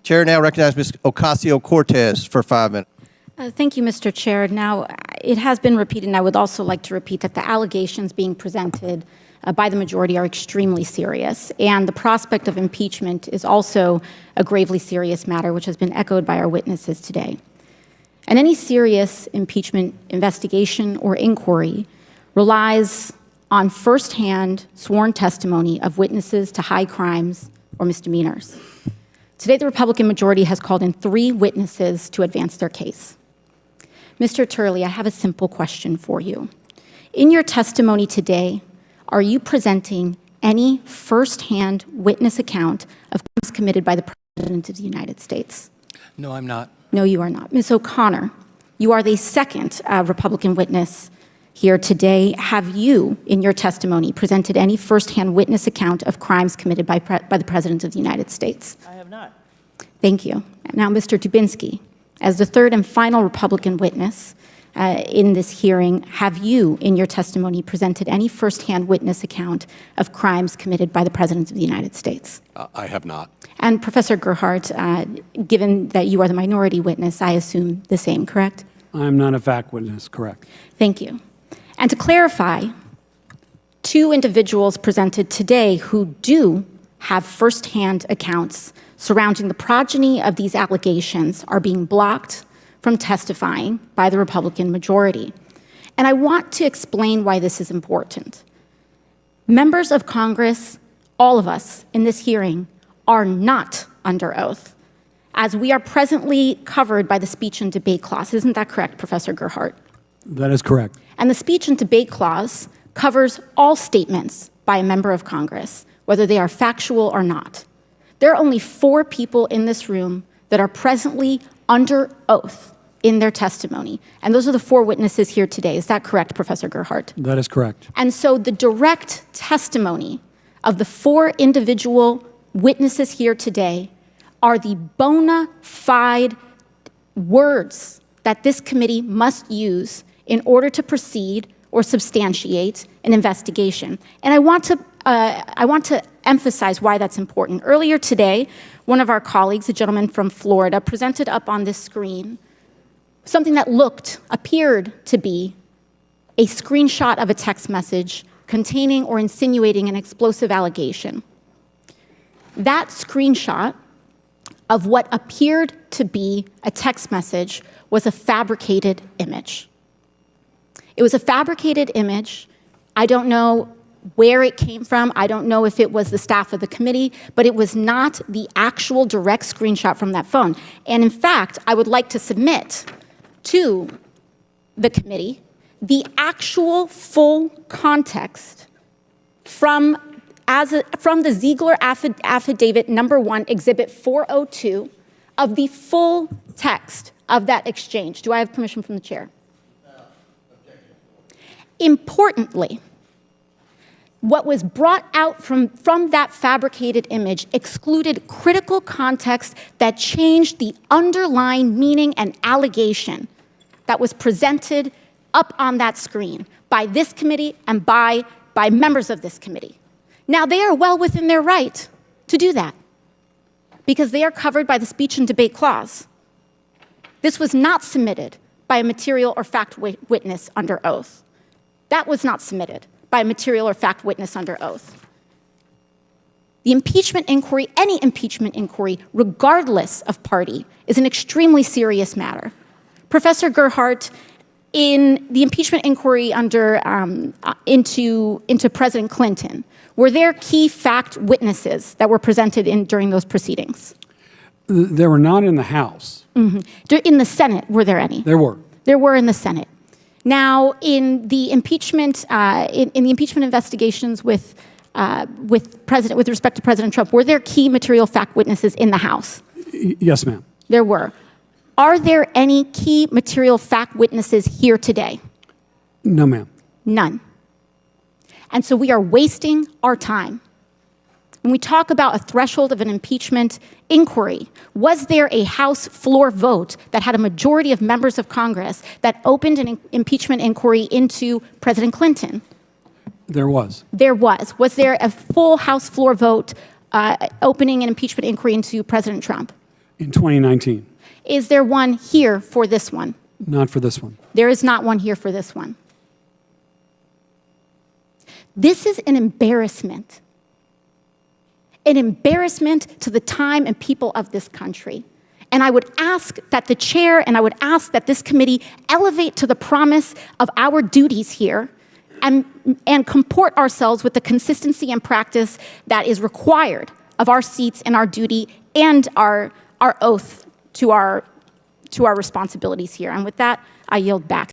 Chair now recognizes Ms. Ocasio Cortez for 5 minutes. Thank you, Mr. Chair. Now, it has been repeated, and I would also like to repeat that the allegations being presented by the majority are extremely serious, and the prospect of impeachment is also a gravely serious matter, which has been echoed by our witnesses today. And any serious impeachment investigation or inquiry relies on firsthand sworn testimony of witnesses to high crimes or misdemeanors. Today, the Republican majority has called in 3 witnesses to advance their case. Mr. Turley, I have a simple question for you. In your testimony today, are you presenting any firsthand witness account of crimes committed by the President of the United States? No, I'm not. No, you are not. Ms. O'Connor, you are the second Republican witness here today. Have you, in your testimony, presented any firsthand witness account of crimes committed by the President of the United States? I have not. Thank you. Now, Mr. Dubinsky, as the third and final Republican witness in this hearing, have you, in your testimony, presented any firsthand witness account of crimes committed by the President of the United States? I have not. And Professor Gerhardt, given that you are the minority witness, I assume the same, correct? I am not a fact witness, correct. Thank you. And to clarify, 2 individuals presented today who do have firsthand accounts surrounding the progeny of these allegations are being blocked from testifying by the Republican majority. And I want to explain why this is important. Members of Congress, all of us in this hearing, are not under oath, as we are presently covered by the speech and debate clause. Isn't that correct, Professor Gerhardt? That is correct. And the speech and debate clause covers all statements by a member of Congress, whether they are factual or not. There are only 4 people in this room that are presently under oath in their testimony. And those are the 4 witnesses here today. Is that correct, Professor Gerhardt? That is correct. And so the direct testimony of the 4 individual witnesses here today are the bona fide words that this committee must use in order to proceed or substantiate an investigation. And I want to emphasize why that's important. Earlier today, one of our colleagues, a gentleman from Florida, presented up on this screen something that appeared to be a screenshot of a text message containing or insinuating an explosive allegation. That screenshot of what appeared to be a text message was a fabricated image. It was a fabricated image. I don't know where it came from. I don't know if it was the staff of the committee, but it was not the actual direct screenshot from that phone. And in fact, I would like to submit to the committee the actual full context from the Ziegler Affidavit number 1, Exhibit 402, of the full text of that exchange. Do I have permission from the chair? Importantly, what was brought out from that fabricated image excluded critical context that changed the underlying meaning and allegation that was presented up on that screen by this committee and by members of this committee. Now, they are well within their right to do that because they are covered by the speech and debate clause. This was not submitted by a material or fact witness under oath. That was not submitted by a material or fact witness under oath. The impeachment inquiry, any impeachment inquiry, regardless of party, is an extremely serious matter. Professor Gerhardt, in the impeachment inquiry into President Clinton, were there key fact witnesses that were presented during those proceedings? They were not in the House. Mm-hmm. In the Senate, were there any? There were. There were in the Senate. Now, in the impeachment, in the impeachment investigations with respect to President Trump, were there key material fact witnesses in the House? Yes, ma'am. There were. Are there any key material fact witnesses here today? No, ma'am. None. And so we are wasting our time. When we talk about a threshold of an impeachment inquiry, was there a House floor vote that had a majority of members of Congress that opened an impeachment inquiry into President Clinton? There was. There was. Was there a full House floor vote opening an impeachment inquiry into President Trump? In 2019. Is there one here for this one? Not for this one. There is not one here for this one. This is an embarrassment. An embarrassment to the time and people of this country. And I would ask that the chair and I would ask that this committee elevate to the promise of our duties here and comport ourselves with the consistency and practice that is required of our seats and our duty and our oath to our responsibilities here. And with that, I yield back.